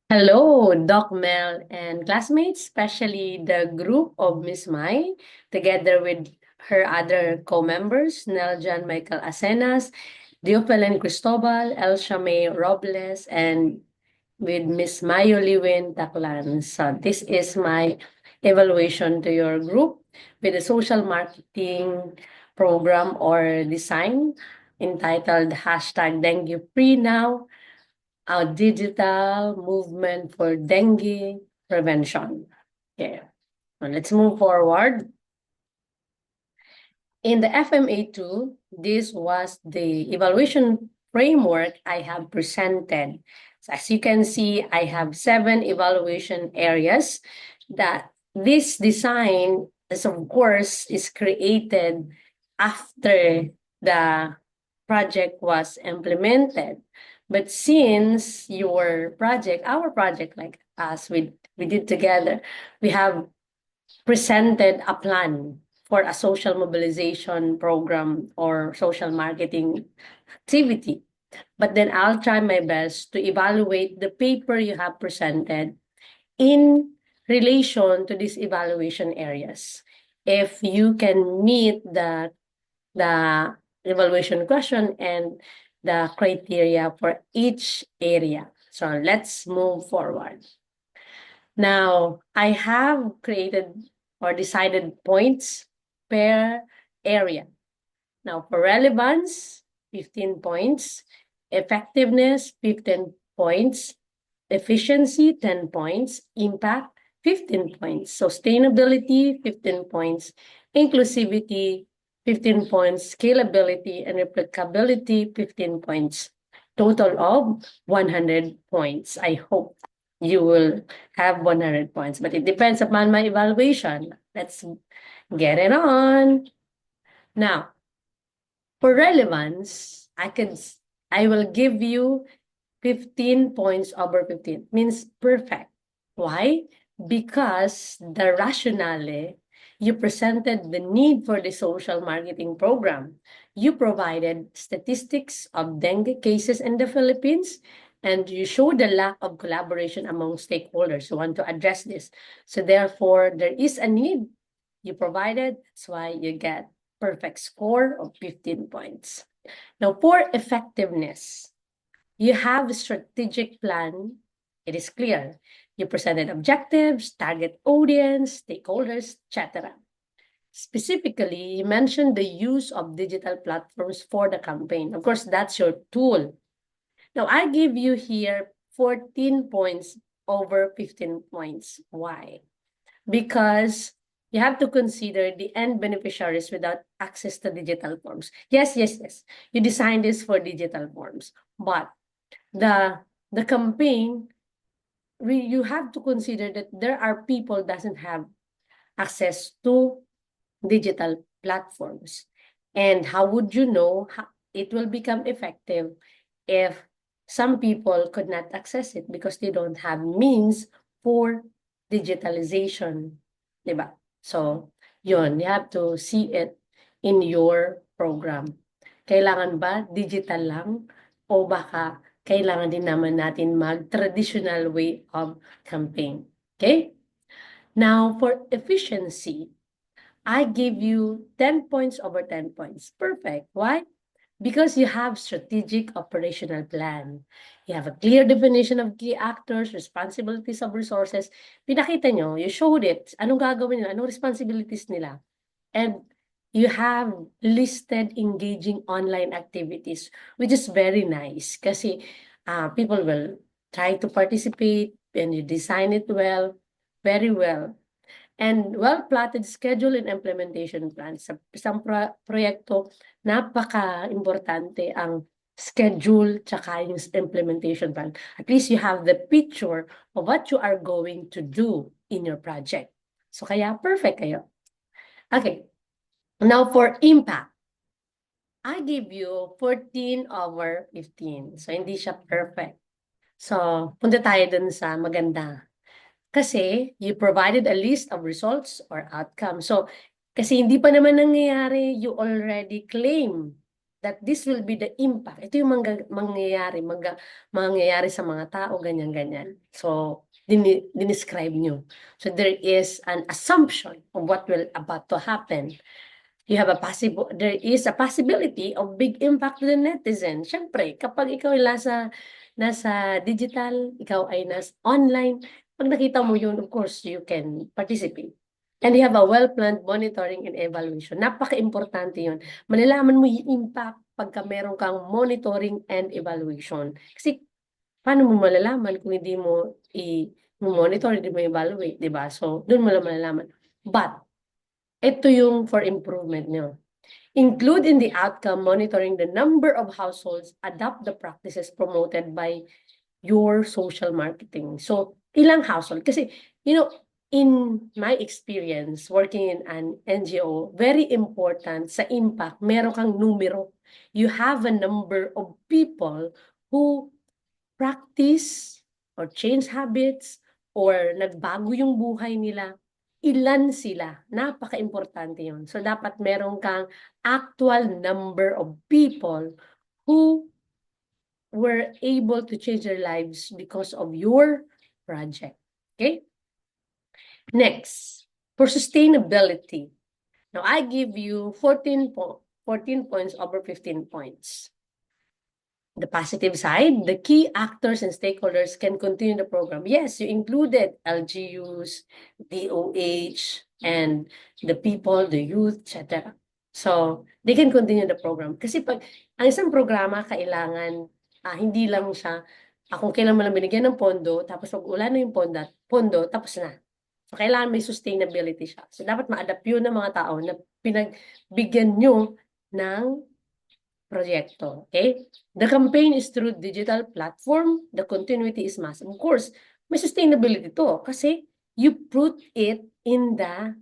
Hello, Doc Mel and classmates, especially the group of Miss Mai, together with her other co-members, Neljan Michael Asenas, Diopelen Cristobal, Elsa May Robles, and with Miss Mayo Liwin Taclan. So this is my evaluation to your group with the social marketing program or design entitled hashtag Dengue Free Now, a digital movement for dengue prevention. Okay, now let's move forward. In the FMA2, this was the evaluation framework I have presented. So as you can see, I have 7 evaluation areas that this design is, of course, is created after the project was implemented. But since our project, like us, we did together, we have presented a plan for a social mobilization program or social marketing activity. But then I'll try my best to evaluate the paper you have presented in relation to these evaluation areas. If you can meet the evaluation question and the criteria for each area. So let's move forward. Now, I have created or decided points per area. Now, for relevance, 15 points. Effectiveness, 15 points. Efficiency, 10 points. Impact, 15 points. Sustainability, 15 points. Inclusivity, 15 points. Scalability and replicability, 15 points. Total of 100 points. I hope you will have 100 points, but it depends upon my evaluation. Let's get it on. Now, for relevance, I will give you 15 points over 15. Means perfect. Why? Because the rationale, you presented the need for the social marketing program. You provided statistics of dengue cases in the Philippines, and you showed the lack of collaboration among stakeholders who want to address this. So therefore, there is a need you provided. That's why you get perfect score of 15 points. Now, for effectiveness, you have a strategic plan. It is clear. You presented objectives, target audience, stakeholders, etc. Specifically, you mentioned the use of digital platforms for the campaign. Of course, that's your tool. Now, I give you here 14 points over 15 points. Why? Because you have to consider the end beneficiaries without access to digital forms. Yes, yes, yes. You designed this for digital forms, but the campaign, you have to consider that there are people doesn't have access to digital platforms. And how would you know how it will become effective if some people could not access it because they don't have means for digitalization, diba? So, yun, you have to see it in your program. Kailangan ba digital lang o baka kailangan din naman natin mag-traditional way of campaign? Okay? Now, for efficiency, I give you 10 points over 10 points. Perfect. Why? Because you have strategic operational plan. You have a clear definition of key actors, responsibilities of resources. Pinakita nyo, you showed it. Anong gagawin nila? Anong responsibilities nila? And you have listed engaging online activities, which is very nice kasi people will try to participate and you design it well, very well. And well-plotted schedule and implementation plan. Sa isang proyekto, napaka-importante ang schedule tsaka yung implementation plan. At least you have the picture of what you are going to do in your project. So kaya perfect kayo. Okay. Now for impact. I give you 14 over 15. So hindi siya perfect. So punta tayo dun sa maganda. Kasi you provided a list of results or outcomes. So, kasi hindi pa naman nangyayari, you already claim that this will be the impact. Ito yung mangyayari sa mga tao, ganyan-ganyan. So, dinescribe nyo. So, there is an assumption of what will about to happen. There is a possibility of big impact to the netizen. Siyempre, kapag ikaw ay nasa digital, ikaw ay nasa online, pag nakita mo yun, of course, you can participate. And you have a well-planned monitoring and evaluation. Napaka-importante yun. Malalaman mo yung impact pagka meron kang monitoring and evaluation. Kasi, paano mo malalaman kung hindi mo i-monitor, hindi mo evaluate, di ba? So, doon mo lang malalaman. But, ito yung for improvement nyo. Include in the outcome monitoring the number of households adopt the practices promoted by your social marketing. So, ilang household? Kasi, in my experience working in an NGO, very important sa impact, meron kang numero. You have a number of people who practice or change habits or nagbago yung buhay nila. Ilan sila? Napaka-importante yun. So, dapat meron kang actual number of people who were able to change their lives because of your project. Okay? Next, for sustainability. Now, I give you 14 points over 15 points. The positive side, the key actors and stakeholders can continue the program. Yes, you included LGUs, DOH, and the people, the youth, etc. So, they can continue the program. Kasi pag ang isang programa, kailangan, hindi lang siya, kung kailan mo lang binigyan ng pondo, tapos pag wala na yung pondo, tapos na. So, kailangan may sustainability siya. So, dapat ma-adapt yun ng mga tao na pinagbigyan nyo ng proyekto. Okay? The campaign is through digital platform. The continuity is massive. Of course, may sustainability to kasi you put it in the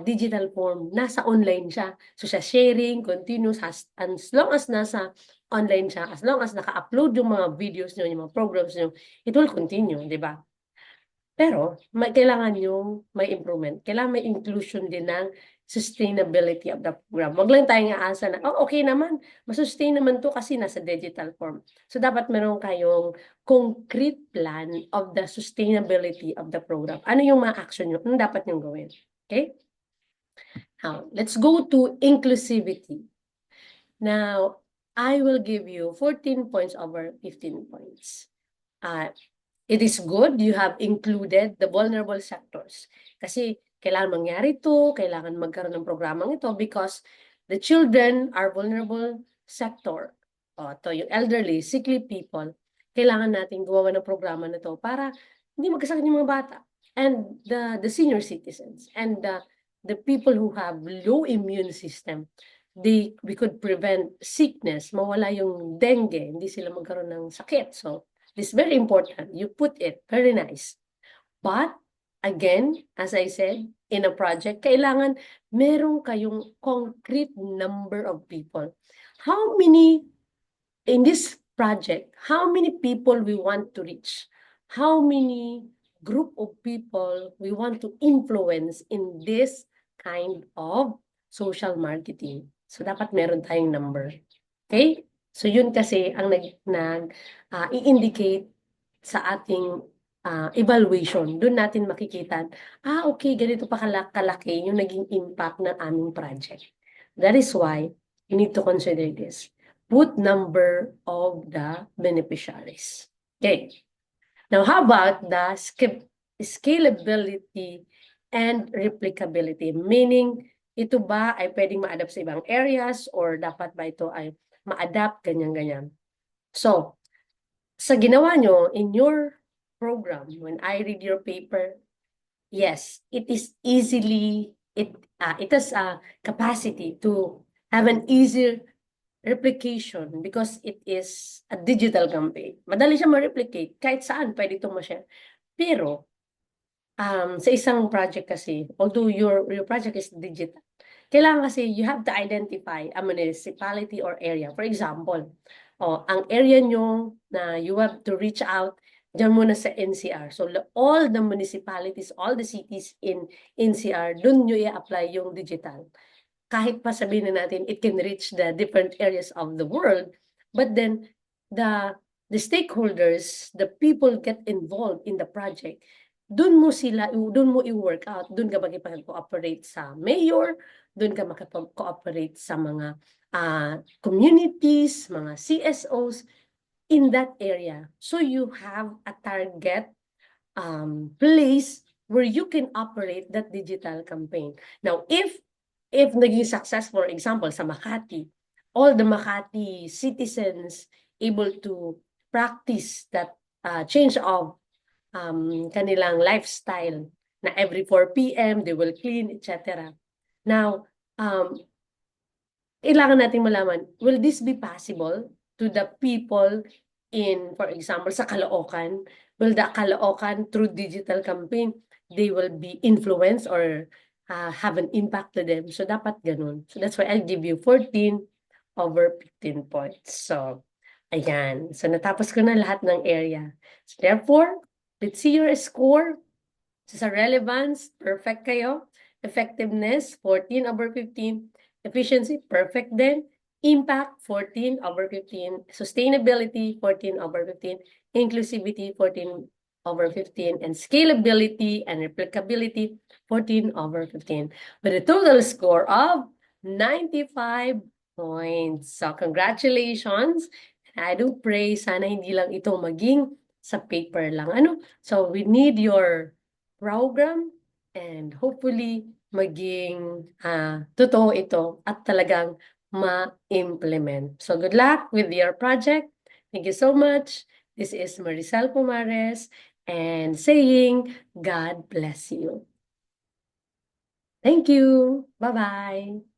digital form. Nasa online siya. So, siya sharing, continuous, as long as nasa online siya, as long as naka-upload yung mga videos nyo, yung mga programs nyo, it will continue, di ba? Pero, kailangan yung may improvement. Kailangan may inclusion din ng sustainability of the program. Wag lang tayong aasa na, okay naman, masustain naman to kasi nasa digital form. So, dapat meron kayong concrete plan of the sustainability of the program. Ano yung mga action nyo? Ano dapat nyo gawin? Okay? Now, let's go to inclusivity. Now, I will give you 14 points over 15 points. It is good you have included the vulnerable sectors. Kasi kailangan mangyari ito, kailangan magkaroon ng programang ito because the children are vulnerable sector. To yung elderly, sickly people, kailangan natin gumawa ng programa na to para hindi magkasakit yung mga bata. And the senior citizens and the people who have low immune system, we could prevent sickness, mawala yung dengue, hindi sila magkaroon ng sakit. So, this is very important. You put it, very nice. But, again, as I said, in a project, kailangan meron kayong concrete number of people. How many, in this project, how many people we want to reach? How many group of people we want to influence in this kind of social marketing? So, dapat meron tayong number. Okay? So, yun kasi ang i-indicate sa ating evaluation. Doon natin makikita, okay, ganito pa kalaki yung naging impact ng aming project. That is why you need to consider this. Put number of the beneficiaries. Okay. Now, how about the scalability and replicability? Meaning, ito ba ay pwedeng ma-adapt sa ibang areas or dapat ba ito ay ma-adapt, ganyan-ganyan. So, sa ginawa nyo in your program, when I read your paper, yes, it is easily, it has a capacity to have an easier replication because it is a digital campaign. Madali siya ma-replicate. Kahit saan, pwede itong ma-share. Pero, sa isang project kasi, although your project is digital, kailangan kasi you have to identify a municipality or area. For example, ang area nyo na you have to reach out, dyan muna sa NCR. So, all the municipalities, all the cities in NCR, dun nyo i-apply yung digital. kahit pa sabihin na natin it can reach the different areas of the world, but then the stakeholders, the people get involved in the project, doon mo i-work out, doon ka makipag-cooperate sa mayor, doon ka makipag-cooperate sa mga communities, mga CSOs in that area. So you have a target place where you can operate that digital campaign. Now, if naging success, for example, sa Makati, all the Makati citizens able to practice that change of kanilang lifestyle na every 4 p.m. they will clean, etc. Now, kailangan natin malaman, will this be possible to the people in, for example, sa Caloocan? Will the Caloocan, through digital campaign, they will be influenced or have an impact to them? So, dapat ganun. So, that's why I'll give you 14/15 points. So, ayan. So, natapos ko na lahat ng area. So, therefore, let's see your score. So, sa relevance, perfect kayo. Effectiveness, 14/15. Efficiency, perfect din. Impact, 14/15. Sustainability, 14/15. Inclusivity, 14/15. And scalability and replicability, 14/15. With a total score of 95 points. So, congratulations. I do pray, sana hindi lang ito maging sa paper lang. So, we need your program and hopefully maging totoo ito at talagang ma-implement. So good luck with your project. Thank you so much. This is Maricel Pumares and saying God bless you. Thank you. Bye-bye.